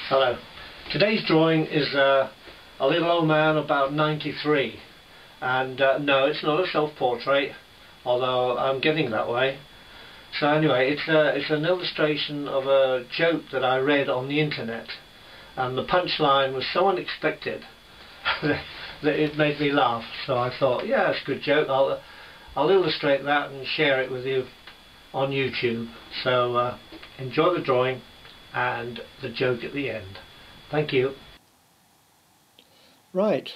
Hello. Today's drawing is a little old man about 93, and no, it's not a self-portrait, although I'm getting that way. So anyway, it's an illustration of a joke that I read on the internet, and the punchline was so unexpected that it made me laugh. So I thought, yeah, it's a good joke. I'll illustrate that and share it with you on YouTube. So enjoy the drawing and the joke at the end. Thank you. Right,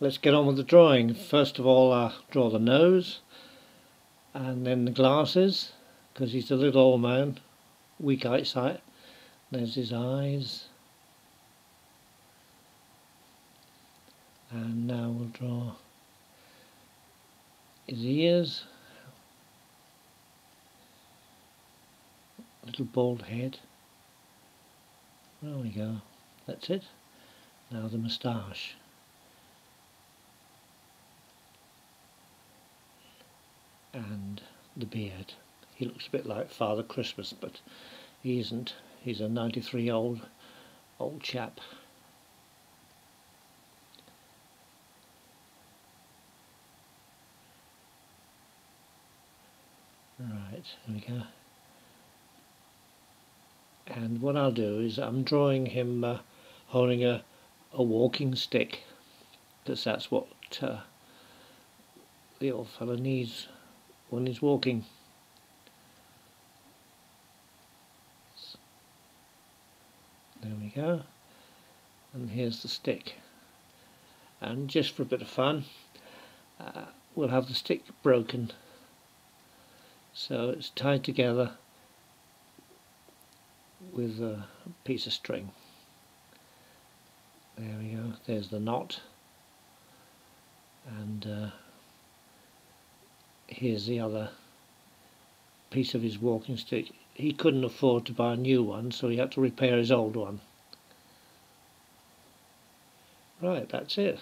let's get on with the drawing. First of all, I'll draw the nose and then the glasses, because he's a little old man, weak eyesight. There's his eyes, and now we'll draw his ears, little bald head. There we go, that's it. Now the moustache. And the beard. He looks a bit like Father Christmas, but he isn't. He's a 93 old chap. Right, here we go. And what I'll do is I'm drawing him holding a walking stick, because that's what the old fella needs when he's walking. There we go. And here's the stick. And just for a bit of fun, we'll have the stick broken. So it's tied together with a piece of string. There we go, there's the knot, and here's the other piece of his walking stick. He couldn't afford to buy a new one, so he had to repair his old one. Right, that's it.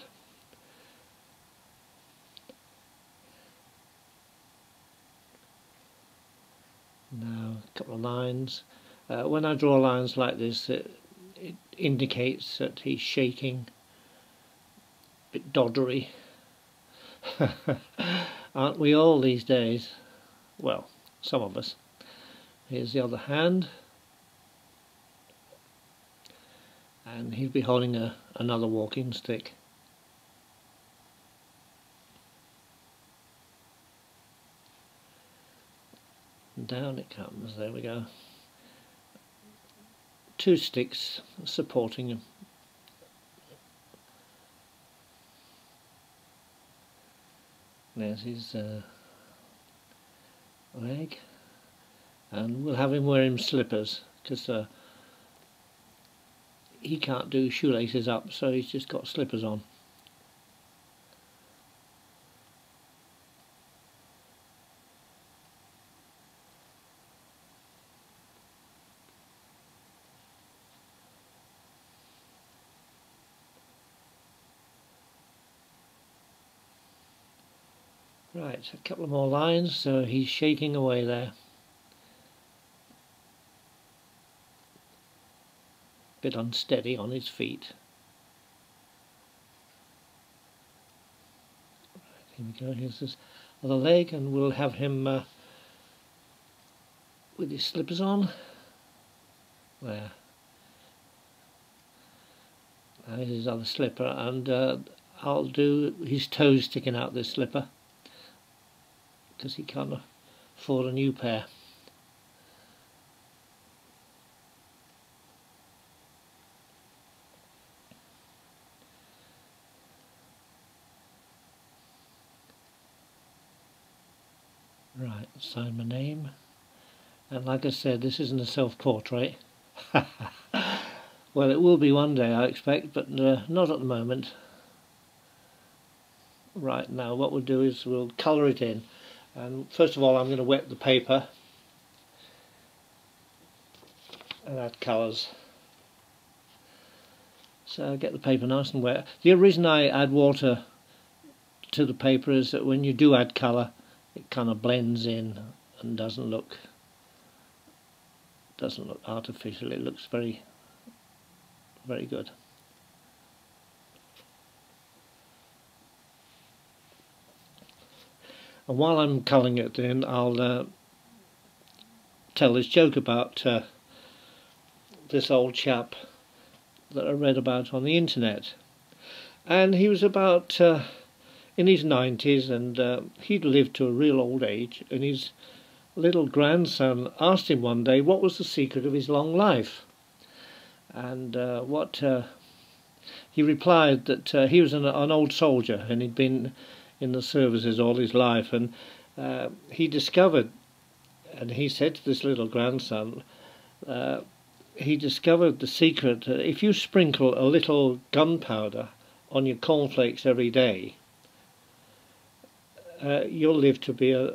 Now a couple of lines. When I draw lines like this, it indicates that he's shaking, a bit doddery. Aren't we all these days? Well, some of us. Here's the other hand, and he'll be holding another walking stick. And down it comes, there we go. Two sticks supporting him. There's his leg, and we'll have him wearing slippers, because he can't do shoelaces up, so he's just got slippers on. Right, a couple of more lines, so he's shaking away there. Bit unsteady on his feet. Right, here we go, here's his other leg, and we'll have him with his slippers on. There. There's his other slipper, and I'll do his toes sticking out this slipper, because he can't afford a new pair. Right, sign my name, and like I said, this isn't a self-portrait. Well, it will be one day, I expect, but not at the moment. Right, now what we'll do is we'll colour it in. And first of all, I'm going to wet the paper and add colours. So get the paper nice and wet. The reason I add water to the paper is that when you do add colour, it kind of blends in and doesn't look artificial. It looks very very good. And while I'm colouring it in, I'll tell this joke about this old chap that I read about on the internet. And he was about in his 90s, and he'd lived to a real old age, and his little grandson asked him one day what was the secret of his long life. And he replied that he was an old soldier, and he'd been in the services all his life, and he discovered, and he said to this little grandson, he discovered the secret: if you sprinkle a little gunpowder on your cornflakes every day, you'll live to be a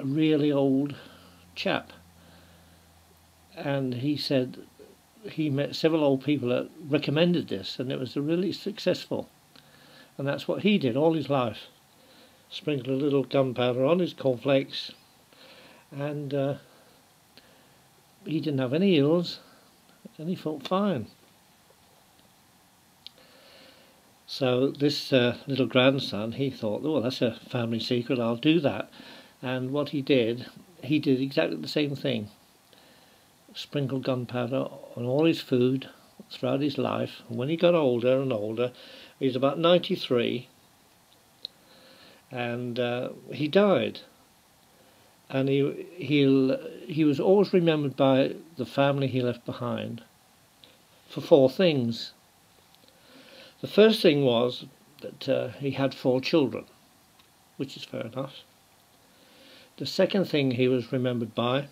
really old chap. And he said he met several old people that recommended this, and it was really successful. And that's what he did all his life. Sprinkled a little gunpowder on his cornflakes, and he didn't have any ills, and he felt fine. So this little grandson, he thought, oh, that's a family secret, I'll do that. And what he did exactly the same thing. Sprinkled gunpowder on all his food throughout his life. And when he got older and older, he was about 93, and he died. And he was always remembered by the family he left behind for 4 things. The first thing was that he had 4 children, which is fair enough. The second thing he was remembered by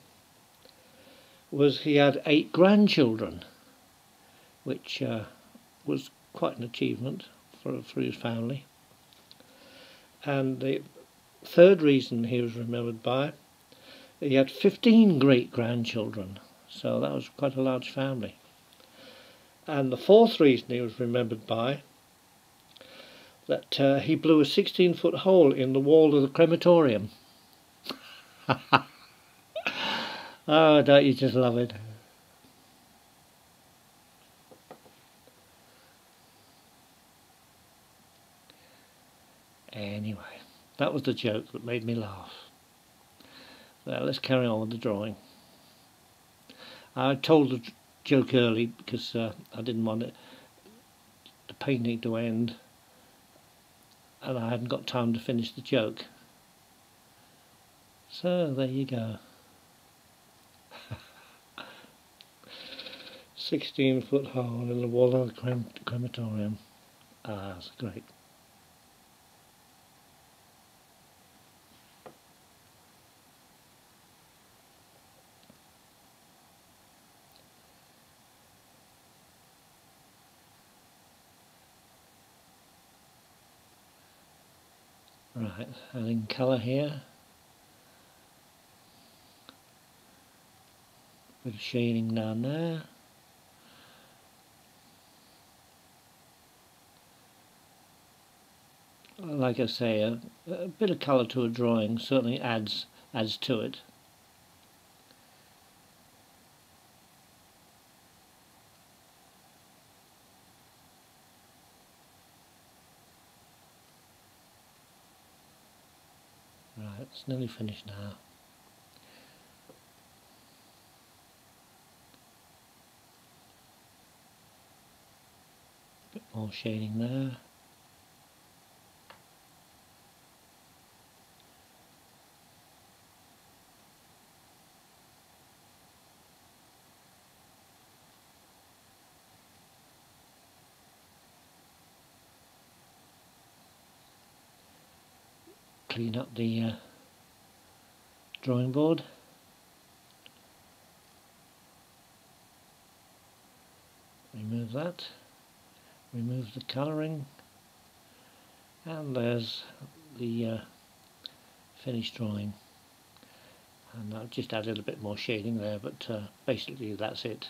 was he had 8 grandchildren, which was quite an achievement for his family. And the third reason he was remembered by, he had 15 great-grandchildren, so that was quite a large family. And the fourth reason he was remembered by, that he blew a 16-foot hole in the wall of the crematorium. Oh, don't you just love it? Anyway, that was the joke that made me laugh. Now let's carry on with the drawing. I told the joke early because I didn't want the painting to end, and I hadn't got time to finish the joke. So there you go. 16-foot hole in the wall of the crematorium. Ah, that's great. Right, adding colour here. Bit of shading down there. Like I say, a bit of colour to a drawing certainly adds to it. Right, it's nearly finished now. A bit more shading there. Clean up the drawing board. Remove that. Remove the colouring. And there's the finished drawing. And I've just added a bit more shading there, but basically that's it.